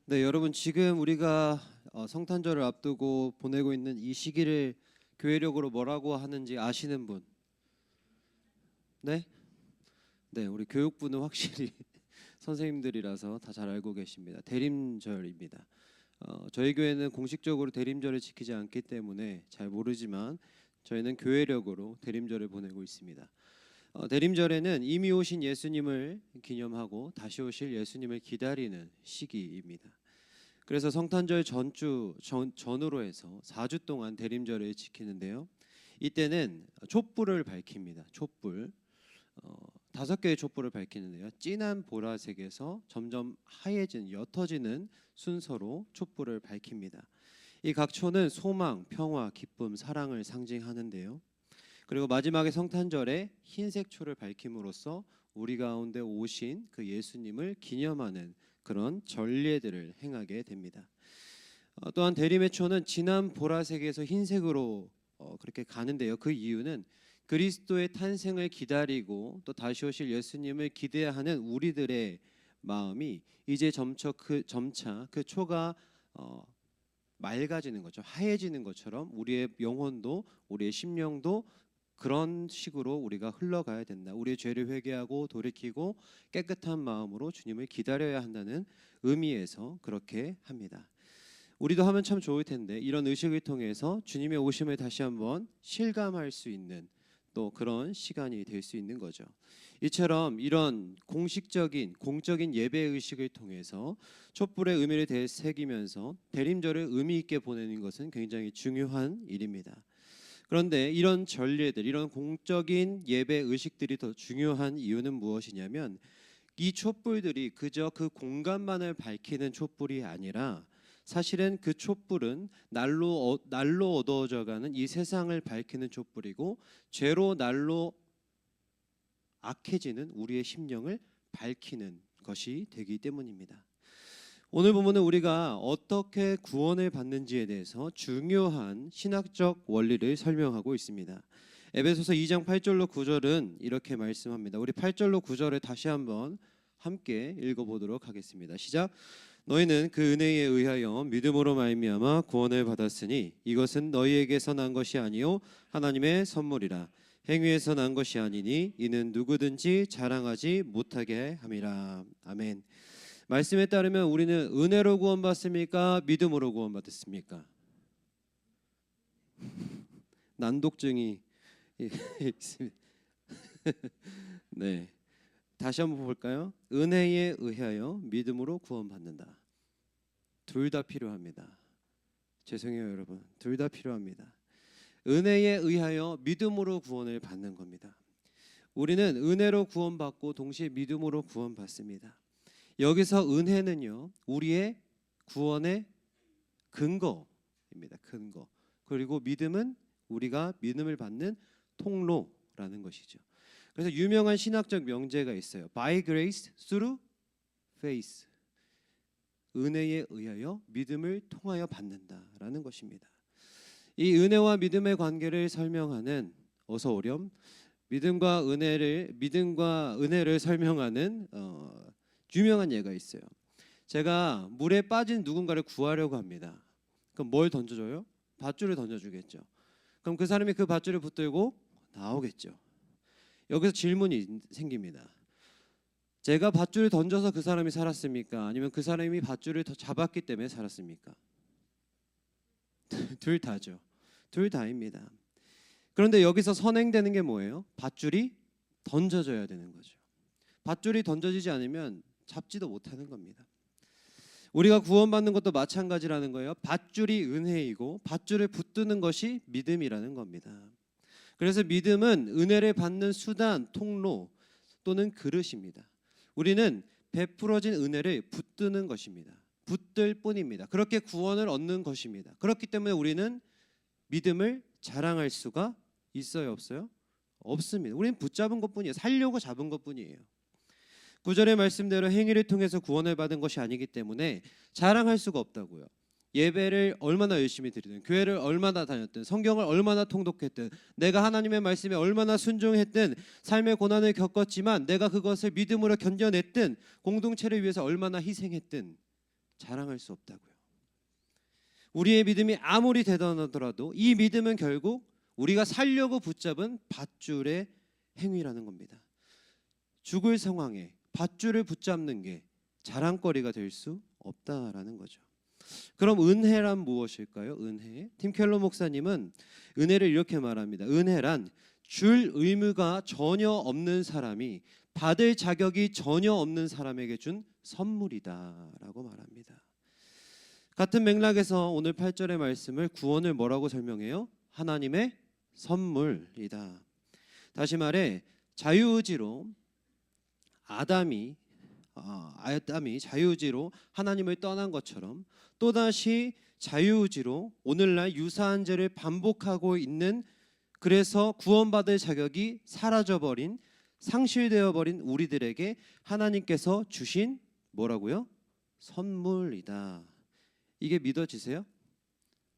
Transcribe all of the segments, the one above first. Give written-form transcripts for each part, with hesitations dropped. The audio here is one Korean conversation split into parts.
네, 여러분 지금 우리가 성탄절을 앞두고 보내고 있는 이 시기를 교회력으로 뭐라고 하는지 아시는 분? 네? 네, 우리 교육부는 확실히 선생님들이라서 다 잘 알고 계십니다. 대림절입니다. 저희 교회는 공식적으로 대림절을 지키지 않기 때문에 잘 모르지만 저희는 교회력으로 대림절을 보내고 있습니다. 대림절에는 이미 오신 예수님을 기념하고 다시 오실 예수님을 기다리는 시기입니다. 그래서 성탄절 전으로 해서 4주 동안 대림절을 지키는데요. 이때는 촛불을 밝힙니다. 촛불 5개의 촛불을 밝히는데요. 진한 보라색에서 점점 하얘진 옅어지는 순서로 촛불을 밝힙니다. 이 각 초는 소망, 평화, 기쁨, 사랑을 상징하는데요. 그리고 마지막에 성탄절에 흰색 초를 밝힘으로써 우리 가운데 오신 그 예수님을 기념하는 그런 전례들을 행하게 됩니다. 또한 대림의 초는 진한 보라색에서 흰색으로 그렇게 가는데요. 그 이유는 그리스도의 탄생을 기다리고 또 다시 오실 예수님을 기대하는 우리들의 마음이 이제 점차 그 초가 맑아지는 거죠. 하얘지는 것처럼 우리의 영혼도 우리의 심령도 그런 식으로 우리가 흘러가야 된다. 우리의 죄를 회개하고 돌이키고 깨끗한 마음으로 주님을 기다려야 한다는 의미에서 그렇게 합니다. 우리도 하면 참 좋을 텐데 이런 의식을 통해서 주님의 오심을 다시 한번 실감할 수 있는 또 그런 시간이 될 수 있는 거죠. 이처럼 이런 공적인 예배 의식을 통해서 촛불의 의미를 되새기면서 대림절을 의미 있게 보내는 것은 굉장히 중요한 일입니다. 그런데 이런 전례들, 이런 공적인 예배 의식들이 더 중요한 이유는 무엇이냐면 이 촛불들이 그저 그 공간만을 밝히는 촛불이 아니라 사실은 그 촛불은 날로 어두워져가는 이 세상을 밝히는 촛불이고 죄로 날로 악해지는 우리의 심령을 밝히는 것이 되기 때문입니다. 오늘 본문은 우리가 어떻게 구원을 받는지에 대해서 중요한 신학적 원리를 설명하고 있습니다. 에베소서 2장 8절로 9절은 이렇게 말씀합니다. 우리 8절로 9절을 다시 한번 함께 읽어보도록 하겠습니다. 시작. 너희는 그 은혜에 의하여 믿음으로 말미암아 구원을 받았으니 이것은 너희에게서 난 것이 아니요 하나님의 선물이라. 행위에서 난 것이 아니니 이는 누구든지 자랑하지 못하게 함이라. 아멘. 말씀에 따르면 우리는 은혜로 구원받습니까? 믿음으로 구원받았습니까? 난독증이 있습니다. 네, 다시 한번 볼까요? 은혜에 의하여 믿음으로 구원받는다. 둘 다 필요합니다. 죄송해요 여러분, 둘 다 필요합니다. 은혜에 의하여 믿음으로 구원을 받는 겁니다. 우리는 은혜로 구원받고 동시에 믿음으로 구원받습니다. 여기서 은혜는요 우리의 구원의 근거입니다. 근거. 그리고 믿음은 우리가 믿음을 받는 통로라는 것이죠. 그래서 유명한 신학적 명제가 있어요. By grace through faith. 은혜에 의하여 믿음을 통하여 받는다라는 것입니다. 이 은혜와 믿음의 관계를 설명하는 어서 오렴 믿음과 은혜를 설명하는 유명한 예가 있어요. 제가 물에 빠진 누군가를 구하려고 합니다. 그럼 뭘 던져줘요? 밧줄을 던져주겠죠. 그럼 그 사람이 그 밧줄을 붙들고 나오겠죠. 여기서 질문이 생깁니다. 제가 밧줄을 던져서 그 사람이 살았습니까? 아니면 그 사람이 밧줄을 더 잡았기 때문에 살았습니까? 둘 다죠. 둘 다입니다. 그런데 여기서 선행되는 게 뭐예요? 밧줄이 던져져야 되는 거죠. 밧줄이 던져지지 않으면 잡지도 못하는 겁니다. 우리가 구원받는 것도 마찬가지라는 거예요. 밧줄이 은혜이고 밧줄을 붙드는 것이 믿음이라는 겁니다. 그래서 믿음은 은혜를 받는 수단, 통로 또는 그릇입니다. 우리는 베풀어진 은혜를 붙드는 것입니다. 붙들 뿐입니다. 그렇게 구원을 얻는 것입니다. 그렇기 때문에 우리는 믿음을 자랑할 수가 있어요, 없어요? 없습니다. 우리는 붙잡은 것뿐이에요. 살려고 잡은 것뿐이에요. 9절의 말씀대로 행위를 통해서 구원을 받은 것이 아니기 때문에 자랑할 수가 없다고요. 예배를 얼마나 열심히 드리든 교회를 얼마나 다녔든 성경을 얼마나 통독했든 내가 하나님의 말씀에 얼마나 순종했든 삶의 고난을 겪었지만 내가 그것을 믿음으로 견뎌냈든 공동체를 위해서 얼마나 희생했든 자랑할 수 없다고요. 우리의 믿음이 아무리 대단하더라도 이 믿음은 결국 우리가 살려고 붙잡은 밧줄의 행위라는 겁니다. 죽을 상황에 밧줄을 붙잡는 게 자랑거리가 될 수 없다라는 거죠. 그럼 은혜란 무엇일까요? 은혜. 팀 켈러 목사님은 은혜를 이렇게 말합니다. 은혜란 줄 의무가 전혀 없는 사람이 받을 자격이 전혀 없는 사람에게 준 선물이다라고 말합니다. 같은 맥락에서 오늘 8절의 말씀을 구원을 뭐라고 설명해요? 하나님의 선물이다. 다시 말해 자유의지로 아담이 자유의지로 하나님을 떠난 것처럼 또다시 자유의지로 오늘날 유사한 죄를 반복하고 있는, 그래서 구원받을 자격이 사라져버린, 상실되어버린 우리들에게 하나님께서 주신 뭐라고요? 선물이다. 이게 믿어지세요?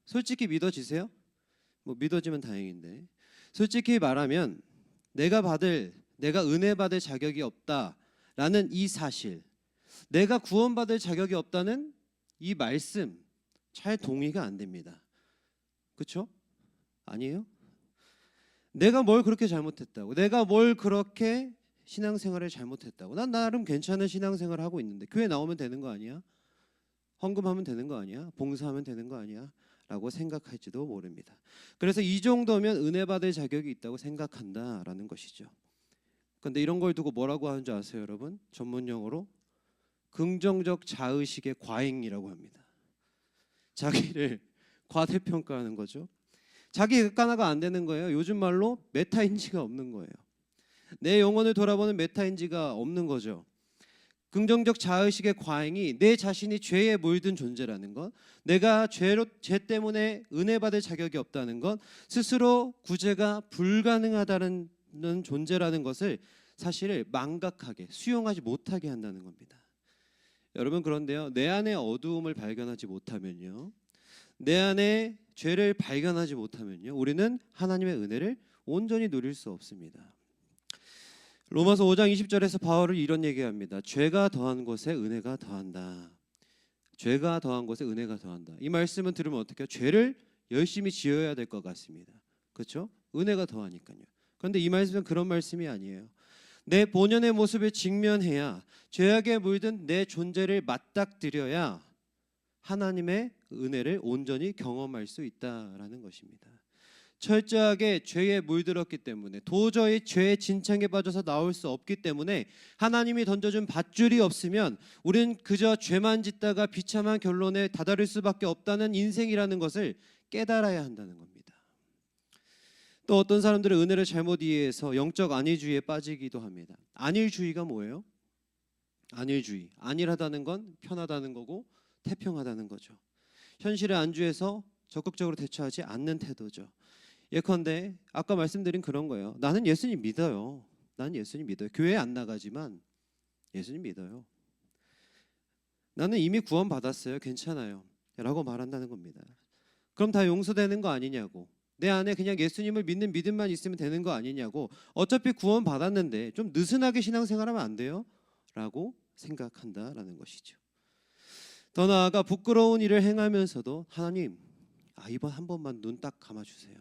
솔직히 믿어지세요? 뭐 믿어지면 다행인데, 솔직히 말하면 내가 은혜 받을 자격이 없다라는 이 사실, 내가 구원받을 자격이 없다는 이 말씀 잘 동의가 안 됩니다. 그렇죠? 아니에요? 내가 뭘 그렇게 잘못했다고, 내가 뭘 그렇게 신앙생활을 잘못했다고, 난 나름 괜찮은 신앙생활을 하고 있는데 교회 나오면 되는 거 아니야? 헌금하면 되는 거 아니야? 봉사하면 되는 거 아니야? 라고 생각할지도 모릅니다. 그래서 이 정도면 은혜 받을 자격이 있다고 생각한다라는 것이죠. 그런데 이런 걸 두고 뭐라고 하는 줄 아세요, 여러분? 전문 용어로 긍정적 자의식의 과잉이라고 합니다. 자기를 과대평가하는 거죠. 자기 객관화가 안 되는 거예요. 요즘 말로 메타인지가 없는 거예요. 내 영혼을 돌아보는 메타인지가 없는 거죠. 긍정적 자의식의 과잉이 내 자신이 죄에 물든 존재라는 것, 내가 죄 때문에 은혜 받을 자격이 없다는 것, 스스로 구제가 불가능하다는 존재라는 것을 사실 망각하게, 수용하지 못하게 한다는 겁니다. 여러분, 그런데요, 내 안에 어두움을 발견하지 못하면요, 내 안에 죄를 발견하지 못하면요, 우리는 하나님의 은혜를 온전히 누릴 수 없습니다. 로마서 5장 20절에서 바울은 이런 얘기합니다. 죄가 더한 곳에 은혜가 더한다. 죄가 더한 곳에 은혜가 더한다. 이 말씀은 들으면 어떻게 해요? 죄를 열심히 지어야 될 것 같습니다. 그렇죠? 은혜가 더하니까요. 그런데 이 말씀은 그런 말씀이 아니에요. 내 본연의 모습을 직면해야, 죄악에 물든 내 존재를 맞닥뜨려야 하나님의 은혜를 온전히 경험할 수 있다라는 것입니다. 철저하게 죄에 물들었기 때문에, 도저히 죄의 진창에 빠져서 나올 수 없기 때문에 하나님이 던져준 밧줄이 없으면 우리는 그저 죄만 짓다가 비참한 결론에 다다를 수밖에 없다는 인생이라는 것을 깨달아야 한다는 겁니다. 또 어떤 사람들은 은혜를 잘못 이해해서 영적 안일주의에 빠지기도 합니다. 안일주의가 뭐예요? 안일주의, 안일하다는 건 편하다는 거고 태평하다는 거죠. 현실에 안주해서 적극적으로 대처하지 않는 태도죠. 예컨대 아까 말씀드린 그런 거예요. 나는 예수님 믿어요. 나는 예수님 믿어요. 교회 안 나가지만 예수님 믿어요. 나는 이미 구원 받았어요. 괜찮아요. 라고 말한다는 겁니다. 그럼 다 용서되는 거 아니냐고, 내 안에 그냥 예수님을 믿는 믿음만 있으면 되는 거 아니냐고, 어차피 구원 받았는데 좀 느슨하게 신앙생활하면 안 돼요? 라고 생각한다라는 것이죠. 더 나아가 부끄러운 일을 행하면서도 하나님, 이번 한 번만 눈 딱 감아주세요.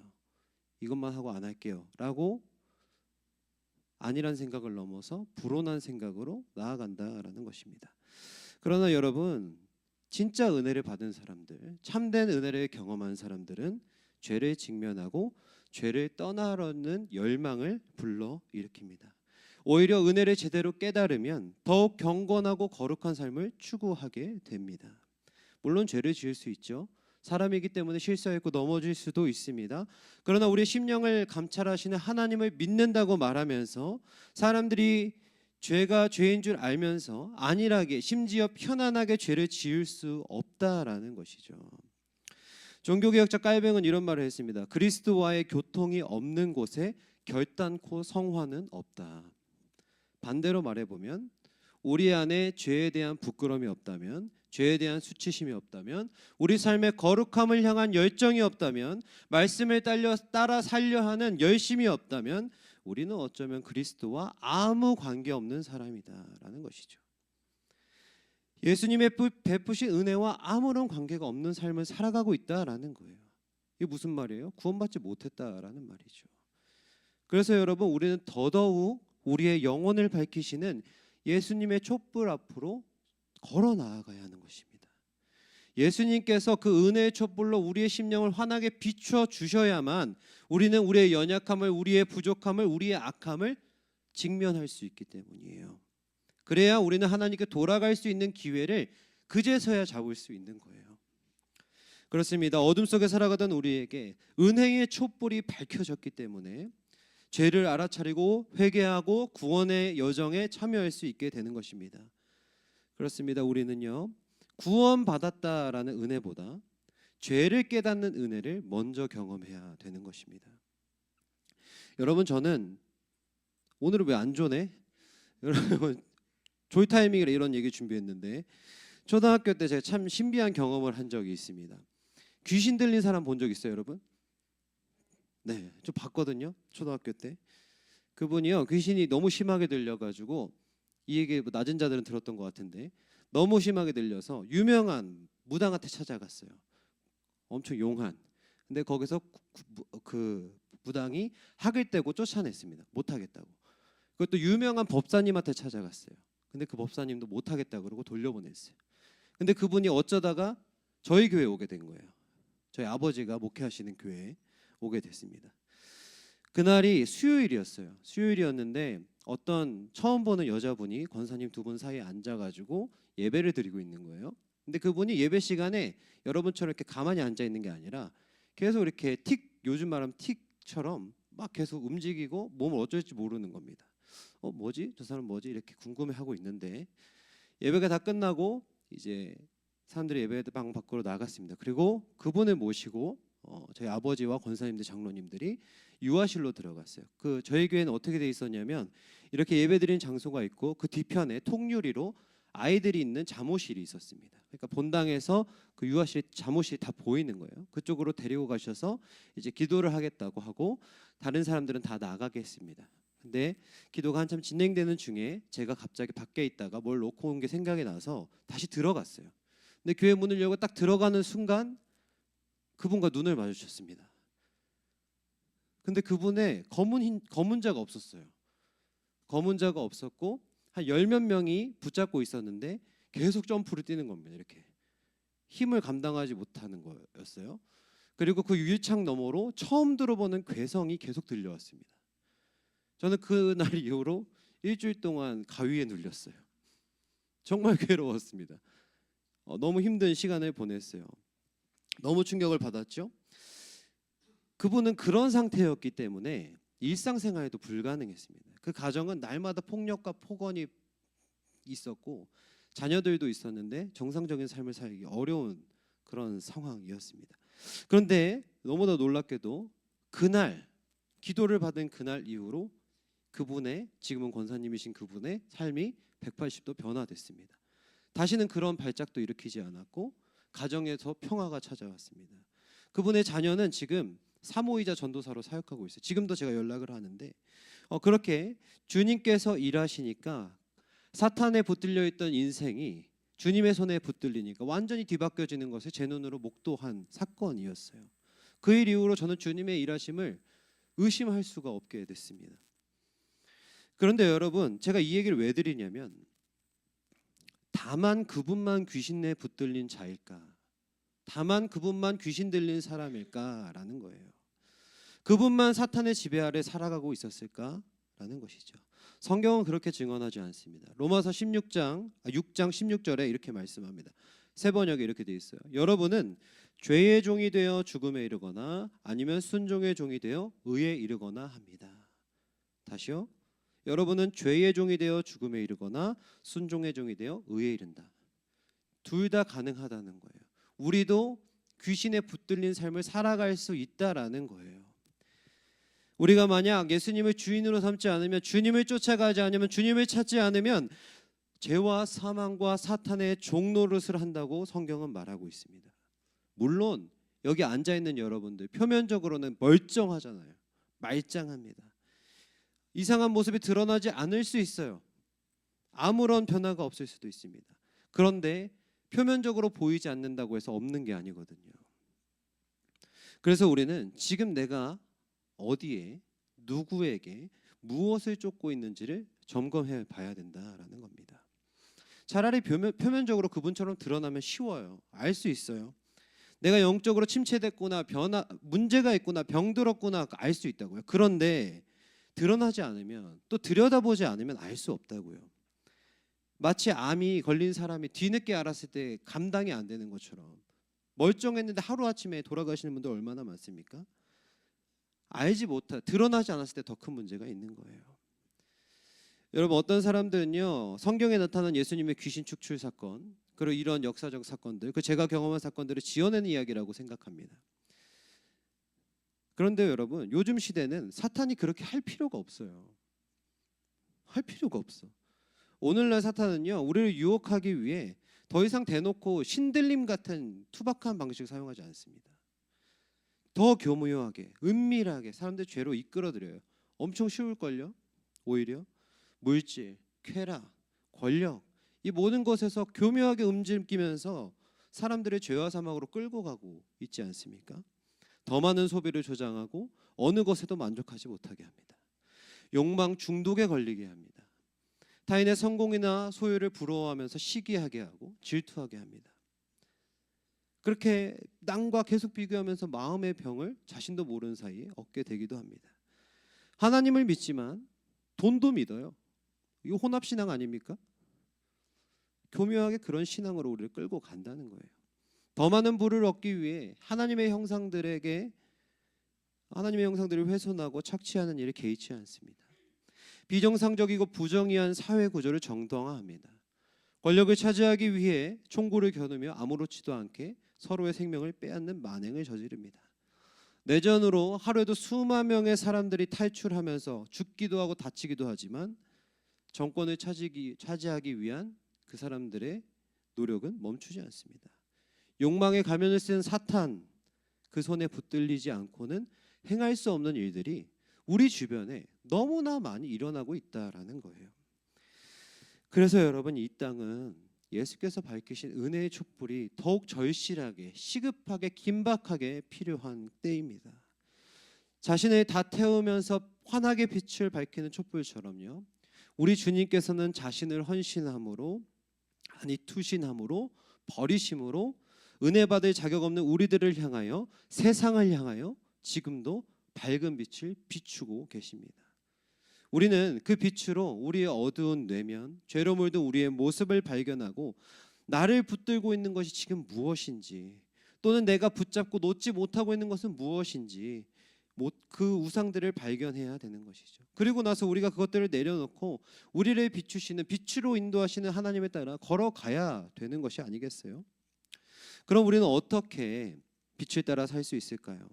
이것만 하고 안 할게요. 라고 아니란 생각을 넘어서 불온한 생각으로 나아간다라는 것입니다. 그러나 여러분, 진짜 은혜를 받은 사람들, 참된 은혜를 경험한 사람들은 죄를 직면하고 죄를 떠나려는 열망을 불러일으킵니다. 오히려 은혜를 제대로 깨달으면 더욱 경건하고 거룩한 삶을 추구하게 됩니다. 물론 죄를 지을 수 있죠. 사람이기 때문에 실수했고 넘어질 수도 있습니다. 그러나 우리의 심령을 감찰하시는 하나님을 믿는다고 말하면서 사람들이 죄가 죄인 줄 알면서 안일하게, 심지어 편안하게 죄를 지을 수 없다라는 것이죠. 종교개혁자 깔뱅은 이런 말을 했습니다. 그리스도와의 교통이 없는 곳에 결단코 성화는 없다. 반대로 말해보면 우리 안에 죄에 대한 부끄러움이 없다면, 죄에 대한 수치심이 없다면, 우리 삶의 거룩함을 향한 열정이 없다면, 말씀을 따라 살려 하는 열심이 없다면 우리는 어쩌면 그리스도와 아무 관계없는 사람이다라는 것이죠. 예수님의 베푸신 은혜와 아무런 관계가 없는 삶을 살아가고 있다라는 거예요. 이게 무슨 말이에요? 구원받지 못했다라는 말이죠. 그래서 여러분, 우리는 더더욱 우리의 영혼을 밝히시는 예수님의 촛불 앞으로 걸어 나아가야 하는 것입니다. 예수님께서 그 은혜의 촛불로 우리의 심령을 환하게 비추어 주셔야만 우리는 우리의 연약함을, 우리의 부족함을, 우리의 악함을 직면할 수 있기 때문이에요. 그래야 우리는 하나님께 돌아갈 수 있는 기회를 그제서야 잡을 수 있는 거예요. 그렇습니다. 어둠 속에 살아가던 우리에게 은혜의 촛불이 밝혀졌기 때문에 죄를 알아차리고 회개하고 구원의 여정에 참여할 수 있게 되는 것입니다. 그렇습니다. 우리는요, 구원받았다라는 은혜보다 죄를 깨닫는 은혜를 먼저 경험해야 되는 것입니다. 여러분, 저는 오늘은 왜 안 조네? 여러분, 조이 타이밍이라 이런 얘기 준비했는데, 초등학교 때 제가 참 신비한 경험을 한 적이 있습니다. 귀신 들린 사람 본 적 있어요, 여러분? 네, 좀 봤거든요. 초등학교 때. 그분이요, 귀신이 너무 심하게 들려가지고, 이 얘기 낮은 자들은 들었던 것 같은데, 너무 심하게 들려서 유명한 무당한테 찾아갔어요. 엄청 용한. 근데 거기서 그 무당이 학을 떼고 쫓아냈습니다. 못하겠다고. 그것도 유명한 법사님한테 찾아갔어요. 근데 그 법사님도 못하겠다 그러고 돌려보냈어요. 근데 그분이 어쩌다가 저희 교회에 오게 된 거예요. 저희 아버지가 목회하시는 교회에 오게 됐습니다. 그날이 수요일이었어요. 수요일이었는데 어떤 처음 보는 여자분이 권사님 두 분 사이에 앉아가지고 예배를 드리고 있는 거예요. 근데 그분이 예배 시간에 여러분처럼 이렇게 가만히 앉아 있는 게 아니라 계속 이렇게 요즘 말하면 틱처럼 막 계속 움직이고 몸을 어쩔지 모르는 겁니다. 뭐지? 저 사람 뭐지? 이렇게 궁금해하고 있는데 예배가 다 끝나고 이제 사람들이 예배방 밖으로 나갔습니다. 그리고 그분을 모시고 저희 아버지와 권사님들, 장로님들이 유아실로 들어갔어요. 그 저희 교회는 어떻게 돼 있었냐면 이렇게 예배드리는 장소가 있고 그 뒤편에 통유리로 아이들이 있는 잠옷실이 있었습니다. 그러니까 본당에서 그 유아실 잠옷실이 다 보이는 거예요. 그쪽으로 데리고 가셔서 이제 기도를 하겠다고 하고 다른 사람들은 다 나가게 했습니다. 근데 기도가 한참 진행되는 중에 제가 갑자기 밖에 있다가 뭘 놓고 온 게 생각이 나서 다시 들어갔어요. 근데 교회 문을 열고 딱 들어가는 순간 그분과 눈을 마주쳤습니다. 근데 그분의 검은 자가 없었어요. 검은 자가 없었고 한 10몇 명이 붙잡고 있었는데 계속 점프를 뛰는 겁니다. 이렇게 힘을 감당하지 못하는 거였어요. 그리고 그 유리창 너머로 처음 들어보는 괴성이 계속 들려왔습니다. 저는 그날 이후로 일주일 동안 가위에 눌렸어요. 정말 괴로웠습니다. 너무 힘든 시간을 보냈어요. 너무 충격을 받았죠. 그분은 그런 상태였기 때문에 일상생활에도 불가능했습니다. 그 가정은 날마다 폭력과 폭언이 있었고 자녀들도 있었는데 정상적인 삶을 살기 어려운 그런 상황이었습니다. 그런데 너무나 놀랍게도 그날 기도를 받은 그날 이후로 그분의, 지금은 권사님이신 그분의 삶이 180도 변화됐습니다. 다시는 그런 발작도 일으키지 않았고 가정에서 평화가 찾아왔습니다. 그분의 자녀는 지금 사모이자 전도사로 사역하고 있어요. 지금도 제가 연락을 하는데 그렇게 주님께서 일하시니까 사탄에 붙들려 있던 인생이 주님의 손에 붙들리니까 완전히 뒤바뀌어지는 것을 제 눈으로 목도한 사건이었어요. 그 일 이후로 저는 주님의 일하심을 의심할 수가 없게 됐습니다. 그런데 여러분, 제가 이 얘기를 왜 드리냐면 다만 그분만 귀신에 붙들린 자일까? 다만 그분만 귀신 들린 사람일까라는 거예요. 그분만 사탄의 지배 아래 살아가고 있었을까라는 것이죠. 성경은 그렇게 증언하지 않습니다. 로마서 6장 16절에 이렇게 말씀합니다. 새 번역에 이렇게 되어 있어요. 여러분은 죄의 종이 되어 죽음에 이르거나 아니면 순종의 종이 되어 의에 이르거나 합니다. 다시요. 여러분은 죄의 종이 되어 죽음에 이르거나 순종의 종이 되어 의에 이른다. 둘 다 가능하다는 거예요. 우리도 귀신에 붙들린 삶을 살아갈 수 있다라는 거예요. 우리가 만약 예수님을 주인으로 삼지 않으면, 주님을 쫓아가지 않으면, 주님을 찾지 않으면 죄와 사망과 사탄의 종노릇을 한다고 성경은 말하고 있습니다. 물론 여기 앉아있는 여러분들 표면적으로는 멀쩡하잖아요. 말짱합니다. 이상한 모습이 드러나지 않을 수 있어요. 아무런 변화가 없을 수도 있습니다. 그런데 표면적으로 보이지 않는다고 해서 없는 게 아니거든요. 그래서 우리는 지금 내가 어디에 누구에게 무엇을 쫓고 있는지를 점검해 봐야 된다라는 겁니다. 차라리 표면적으로 그분처럼 드러나면 쉬워요. 알 수 있어요. 내가 영적으로 침체됐구나, 문제가 있구나, 병들었구나 알 수 있다고요. 그런데 드러나지 않으면, 또 들여다보지 않으면 알 수 없다고요. 마치 암이 걸린 사람이 뒤늦게 알았을 때 감당이 안 되는 것처럼 멀쩡했는데 하루아침에 돌아가시는 분들 얼마나 많습니까? 드러나지 않았을 때 더 큰 문제가 있는 거예요. 여러분, 어떤 사람들은요, 성경에 나타난 예수님의 귀신 축출 사건, 그리고 이런 역사적 사건들, 제가 경험한 사건들을 지어내는 이야기라고 생각합니다. 그런데 여러분, 요즘 시대는 사탄이 그렇게 할 필요가 없어요. 할 필요가 없어. 오늘날 사탄은요, 우리를 유혹하기 위해 더 이상 대놓고 신들림 같은 투박한 방식을 사용하지 않습니다. 더 교묘하게, 은밀하게 사람들 죄로 이끌어들여요. 엄청 쉬울걸요? 오히려 물질, 쾌락, 권력, 이 모든 것에서 교묘하게 움직이면서 사람들의 죄와 사망으로 끌고 가고 있지 않습니까? 더 많은 소비를 조장하고 어느 것에도 만족하지 못하게 합니다. 욕망 중독에 걸리게 합니다. 타인의 성공이나 소유를 부러워하면서 시기하게 하고 질투하게 합니다. 그렇게 남과 계속 비교하면서 마음의 병을 자신도 모르는 사이에 얻게 되기도 합니다. 하나님을 믿지만 돈도 믿어요. 이거 혼합신앙 아닙니까? 교묘하게 그런 신앙으로 우리를 끌고 간다는 거예요. 더 많은 부를 얻기 위해 하나님의 형상들을 훼손하고 착취하는 일에 개의치 않습니다. 비정상적이고 부정의한 사회 구조를 정당화합니다. 권력을 차지하기 위해 총구를 겨누며 아무렇지도 않게 서로의 생명을 빼앗는 만행을 저지릅니다. 내전으로 하루에도 수만 명의 사람들이 탈출하면서 죽기도 하고 다치기도 하지만 정권을 차지하기 위한 그 사람들의 노력은 멈추지 않습니다. 욕망의 가면을 쓴 사탄, 그 손에 붙들리지 않고는 행할 수 없는 일들이 우리 주변에 너무나 많이 일어나고 있다라는 거예요. 그래서 여러분, 이 땅은 예수께서 밝히신 은혜의 촛불이 더욱 절실하게, 시급하게, 긴박하게 필요한 때입니다. 자신을 다 태우면서 환하게 빛을 밝히는 촛불처럼요, 우리 주님께서는 자신을 헌신함으로, 아니 투신함으로, 버리심으로 은혜 받을 자격 없는 우리들을 향하여, 세상을 향하여 지금도 밝은 빛을 비추고 계십니다. 우리는 그 빛으로 우리의 어두운 내면, 죄로 물든 우리의 모습을 발견하고 나를 붙들고 있는 것이 지금 무엇인지, 또는 내가 붙잡고 놓지 못하고 있는 것은 무엇인지, 그 우상들을 발견해야 되는 것이죠. 그리고 나서 우리가 그것들을 내려놓고 우리를 비추시는, 빛으로 인도하시는 하나님에 따라 걸어가야 되는 것이 아니겠어요? 그럼 우리는 어떻게 빛을 따라 살 수 있을까요?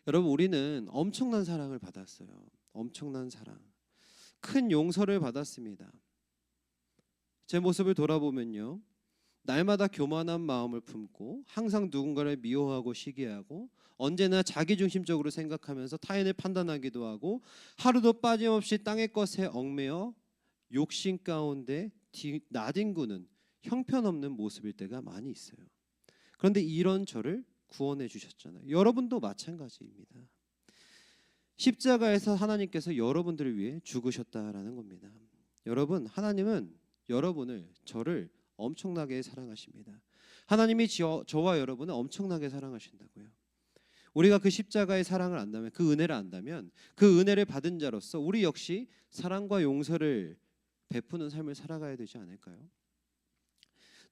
여러분, 우리는 엄청난 사랑을 받았어요. 엄청난 사랑, 큰 용서를 받았습니다. 제 모습을 돌아보면요, 날마다 교만한 마음을 품고 항상 누군가를 미워하고 시기하고 언제나 자기중심적으로 생각하면서 타인을 판단하기도 하고 하루도 빠짐없이 땅의 것에 얽매여 욕심 가운데 나뒹구는 형편없는 모습일 때가 많이 있어요. 그런데 이런 저를 구원해 주셨잖아요. 여러분도 마찬가지입니다. 십자가에서 하나님께서 여러분들을 위해 죽으셨다라는 겁니다. 여러분, 하나님은 여러분을, 저를 엄청나게 사랑하십니다. 하나님이 저와 여러분을 엄청나게 사랑하신다고요. 우리가 그 십자가의 사랑을 안다면, 그 은혜를 안다면, 그 은혜를 받은 자로서 우리 역시 사랑과 용서를 베푸는 삶을 살아가야 되지 않을까요?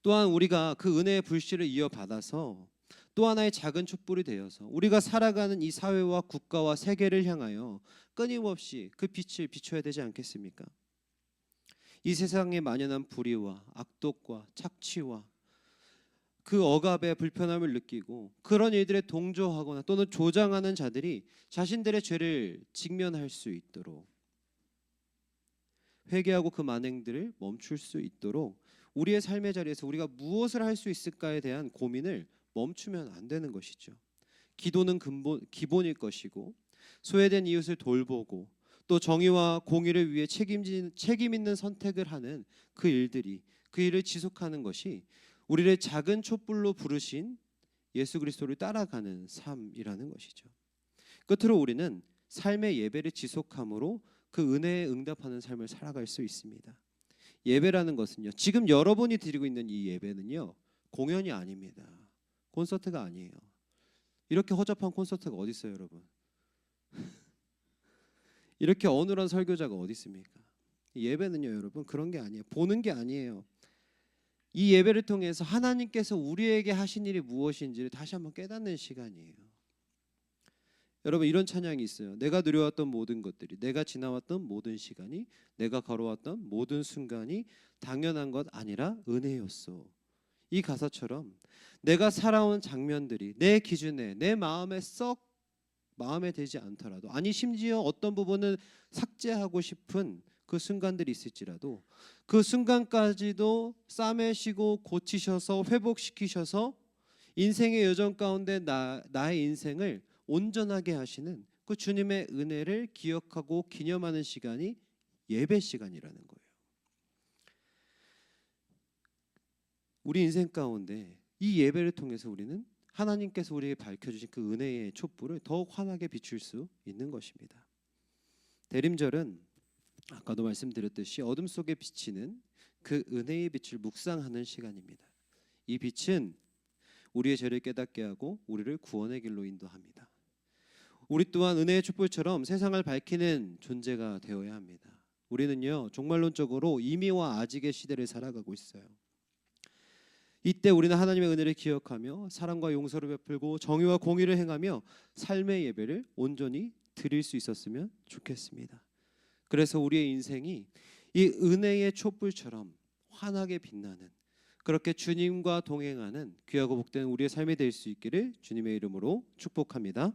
또한 우리가 그 은혜의 불씨를 이어받아서 또 하나의 작은 촛불이 되어서 우리가 살아가는 이 사회와 국가와 세계를 향하여 끊임없이 그 빛을 비춰야 되지 않겠습니까? 이 세상에 만연한 불의와 악독과 착취와 그 억압의 불편함을 느끼고 그런 일들에 동조하거나 또는 조장하는 자들이 자신들의 죄를 직면할 수 있도록, 회개하고 그 만행들을 멈출 수 있도록 우리의 삶의 자리에서 우리가 무엇을 할 수 있을까에 대한 고민을 멈추면 안 되는 것이죠. 기도는 기본일 것이고, 소외된 이웃을 돌보고 또 정의와 공의를 위해 책임 있는 선택을 하는 그 일들이, 그 일을 지속하는 것이 우리를 작은 촛불로 부르신 예수 그리스도를 따라가는 삶이라는 것이죠. 끝으로 우리는 삶의 예배를 지속함으로 그 은혜에 응답하는 삶을 살아갈 수 있습니다. 예배라는 것은요, 지금 여러분이 드리고 있는 이 예배는요, 공연이 아닙니다. 콘서트가 아니에요. 이렇게 허접한 콘서트가 어디 있어요, 여러분? 이렇게 어눌한 설교자가 어디 있습니까? 예배는요, 여러분, 그런 게 아니에요. 보는 게 아니에요. 이 예배를 통해서 하나님께서 우리에게 하신 일이 무엇인지를 다시 한번 깨닫는 시간이에요. 여러분, 이런 찬양이 있어요. 내가 누려왔던 모든 것들이, 내가 지나왔던 모든 시간이, 내가 걸어왔던 모든 순간이 당연한 것 아니라 은혜였어. 이 가사처럼 내가 살아온 장면들이 내 기준에, 내 마음에 썩 마음에 들지 않더라도, 아니 심지어 어떤 부분은 삭제하고 싶은 그 순간들이 있을지라도 그 순간까지도 싸매시고 고치셔서 회복시키셔서 인생의 여정 가운데 나의 인생을 온전하게 하시는 그 주님의 은혜를 기억하고 기념하는 시간이 예배 시간이라는 거예요. 우리 인생 가운데 이 예배를 통해서 우리는 하나님께서 우리에게 밝혀주신 그 은혜의 촛불을 더욱 환하게 비출 수 있는 것입니다. 대림절은 아까도 말씀드렸듯이 어둠 속에 비치는 그 은혜의 빛을 묵상하는 시간입니다. 이 빛은 우리의 죄를 깨닫게 하고 우리를 구원의 길로 인도합니다. 우리 또한 은혜의 촛불처럼 세상을 밝히는 존재가 되어야 합니다. 우리는요, 종말론적으로 이미와 아직의 시대를 살아가고 있어요. 이때 우리는 하나님의 은혜를 기억하며 사랑과 용서를 베풀고 정의와 공의를 행하며 삶의 예배를 온전히 드릴 수 있었으면 좋겠습니다. 그래서 우리의 인생이 이 은혜의 촛불처럼 환하게 빛나는, 그렇게 주님과 동행하는 귀하고 복된 우리의 삶이 될 수 있기를 주님의 이름으로 축복합니다.